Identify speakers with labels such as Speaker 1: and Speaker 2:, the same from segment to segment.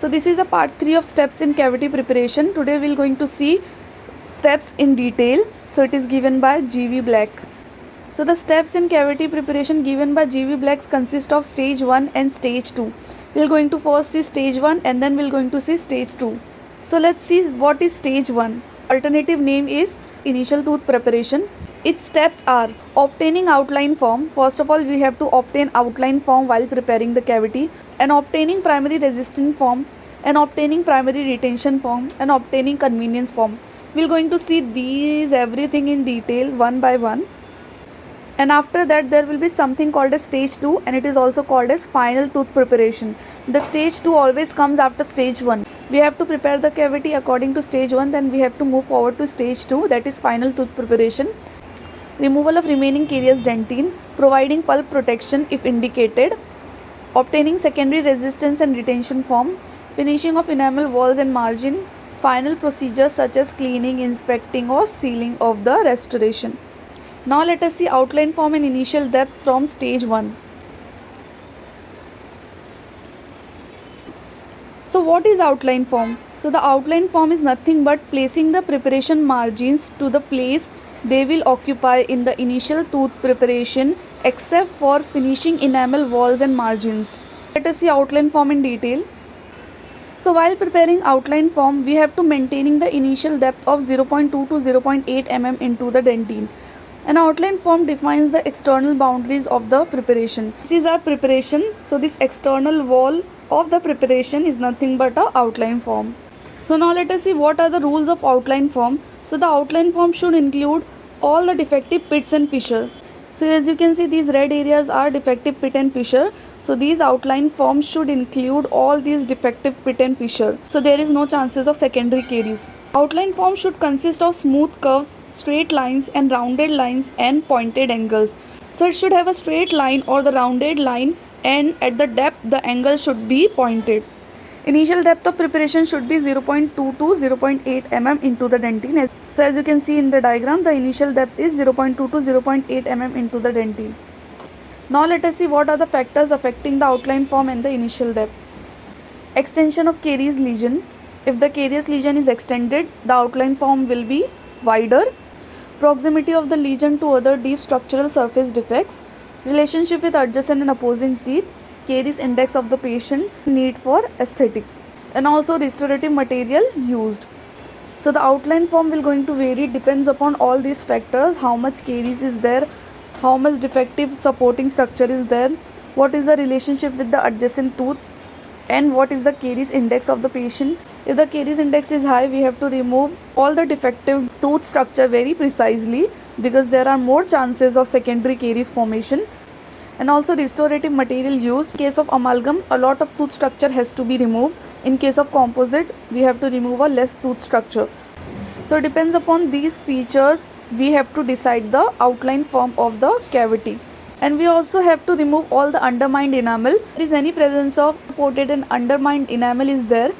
Speaker 1: So this is a part 3 of steps in cavity preparation. Today we are going to see steps in detail. So it is given by G.V. Black. So the steps in cavity preparation given by G.V. Black consist of stage 1 and stage 2. We are going to first see stage 1 and then we are going to see stage 2. So let's see what is stage 1. Alternative name is initial tooth preparation. Its steps are obtaining outline form. First of all, we have to obtain outline form while preparing the cavity, and obtaining primary resistance form, and obtaining primary retention form, and obtaining convenience form. We are going to see these everything in detail one by one. And after that there will be something called as stage 2, and it is also called as final tooth preparation. The stage 2 always comes after stage 1. We have to prepare the cavity according to stage 1, then we have to move forward to stage 2, that is final tooth preparation. Removal of remaining carious dentine, providing pulp protection if indicated, obtaining secondary resistance and retention form, finishing of enamel walls and margin, final procedures such as cleaning, inspecting or sealing of the restoration. Now let us see outline form and initial depth from stage 1. So what is outline form? So the outline form is nothing but placing the preparation margins to the place they will occupy in the initial tooth preparation except for finishing enamel walls and margins. Let us see outline form in detail. So while preparing outline form, we have to maintaining the initial depth of 0.2 to 0.8 mm into the dentine. An outline form defines the external boundaries of the preparation. This is our preparation. So this external wall of the preparation is nothing but a outline form. So now let us see what are the rules of outline form. So the outline form should include all the defective pits and fissure. So as you can see, these red areas are defective pit and fissure. So these outline forms should include all these defective pit and fissure. So there is no chances of secondary caries. Outline form should consist of smooth curves, straight lines and rounded lines and pointed angles. So it should have a straight line or the rounded line, and at the depth the angle should be pointed. Initial depth of preparation should be 0.2 to 0.8 mm into the dentine. So as you can see in the diagram, the initial depth is 0.2 to 0.8 mm into the dentine. Now let us see what are the factors affecting the outline form and the initial depth. Extension of caries lesion. If the caries lesion is extended, the outline form will be wider. Proximity of the lesion to other deep structural surface defects. Relationship with adjacent and opposing teeth. Caries index of the patient, need for aesthetic, and also restorative material used. So the outline form will going to vary, depends upon all these factors: how much caries is there, how much defective supporting structure is there, what is the relationship with the adjacent tooth, and what is the caries index of the patient. If the caries index is high, we have to remove all the defective tooth structure very precisely, because there are more chances of secondary caries formation. And also restorative material used. In case of amalgam, a lot of tooth structure has to be removed. In case of composite, we have to remove a less tooth structure. So it depends upon these features, we have to decide the outline form of the cavity. And we also have to remove all the undermined enamel. If there is any presence of supported and undermined enamel is there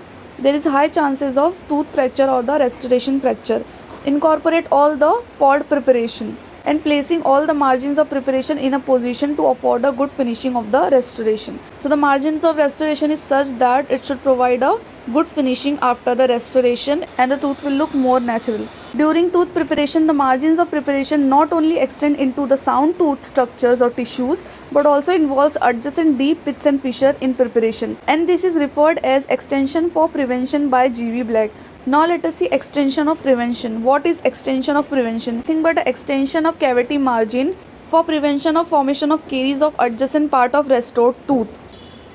Speaker 1: is high chances of tooth fracture or the restoration fracture. Incorporate all the fault preparation and placing all the margins of preparation in a position to afford a good finishing of the restoration. So the margins of restoration is such that it should provide a good finishing after the restoration, and the tooth will look more natural. During tooth preparation, the margins of preparation not only extend into the sound tooth structures or tissues, but also involves adjacent deep pits and fissure in preparation, and this is referred as extension for prevention by G.V. Black. Now let us see extension of prevention. What is extension of prevention? Nothing but extension of cavity margin for prevention of formation of caries of adjacent part of restored tooth.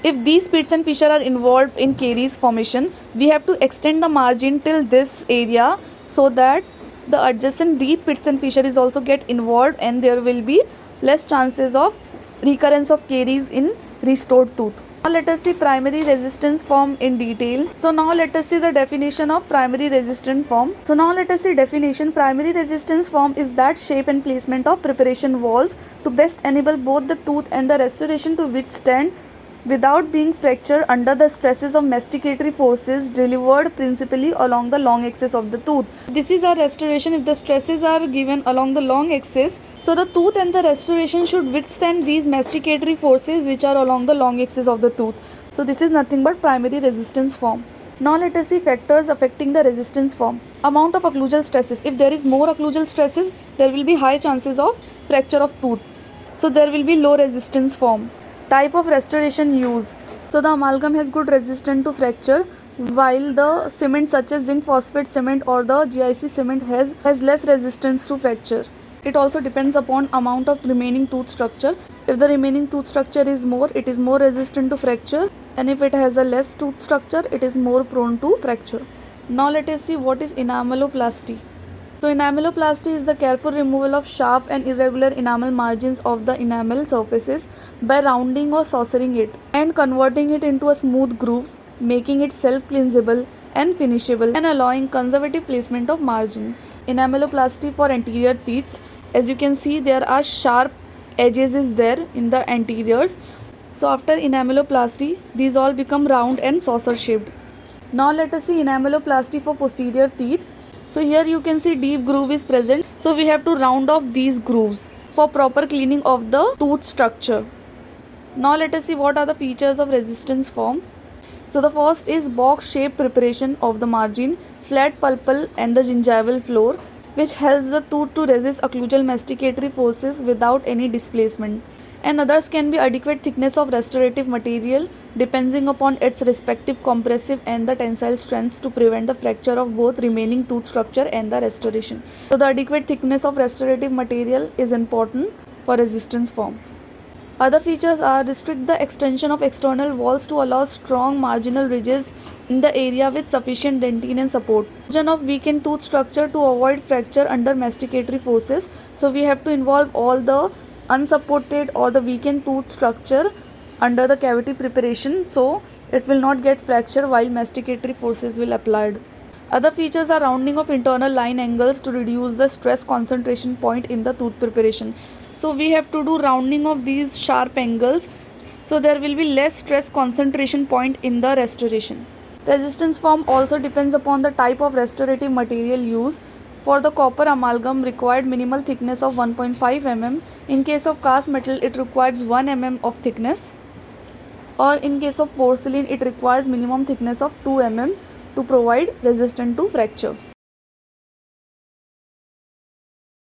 Speaker 1: If these pits and fissure are involved in caries formation, we have to extend the margin till this area so that the adjacent deep pits and fissure is also get involved, and there will be less chances of recurrence of caries in restored tooth. Now let us see primary resistance form in detail. So now let us see the definition of primary resistant form. So now let us see definition. Primary resistance form is that shape and placement of preparation walls to best enable both the tooth and the restoration to withstand without being fractured under the stresses of masticatory forces delivered principally along the long axis of the tooth. This is our restoration if the stresses are given along the long axis. So the tooth and the restoration should withstand these masticatory forces which are along the long axis of the tooth. So this is nothing but primary resistance form. Now let us see factors affecting the resistance form. Amount of occlusal stresses. If there is more occlusal stresses, there will be high chances of fracture of tooth. So there will be low resistance form. Type of restoration used. So the amalgam has good resistance to fracture, while the cement such as zinc phosphate cement or the GIC cement has less resistance to fracture. It also depends upon amount of remaining tooth structure. If the remaining tooth structure is more, it is more resistant to fracture, and if it has a less tooth structure, it is more prone to fracture. Now let us see what is enameloplasty. So enameloplasty is the careful removal of sharp and irregular enamel margins of the enamel surfaces by rounding or saucering it and converting it into a smooth grooves, making it self-cleansable and finishable and allowing conservative placement of margin. Enameloplasty for anterior teeth. As you can see, there are sharp edges is there in the anteriors. So after enameloplasty, these all become round and saucer shaped. Now let us see enameloplasty for posterior teeth. So here you can see deep groove is present. So we have to round off these grooves for proper cleaning of the tooth structure. Now let us see what are the features of resistance form. So the first is box shape preparation of the margin, flat pulpal and the gingival floor, which helps the tooth to resist occlusal masticatory forces without any displacement. And others can be adequate thickness of restorative material depending upon its respective compressive and the tensile strengths to prevent the fracture of both remaining tooth structure and the restoration. So the adequate thickness of restorative material is important for resistance form. Other features are restrict the extension of external walls to allow strong marginal ridges in the area with sufficient dentine and support. Fusion of weakened tooth structure to avoid fracture under masticatory forces. So we have to involve all the unsupported or the weakened tooth structure under the cavity preparation, so it will not get fracture while masticatory forces will applied. Other features are rounding of internal line angles to reduce the stress concentration point in the tooth preparation. So we have to do rounding of these sharp angles, so there will be less stress concentration point in the restoration. Resistance form also depends upon the type of restorative material used. For the copper amalgam required minimal thickness of 1.5 mm. In case of cast metal, it requires 1 mm of thickness. Or in case of porcelain, it requires minimum thickness of 2 mm to provide resistance to fracture.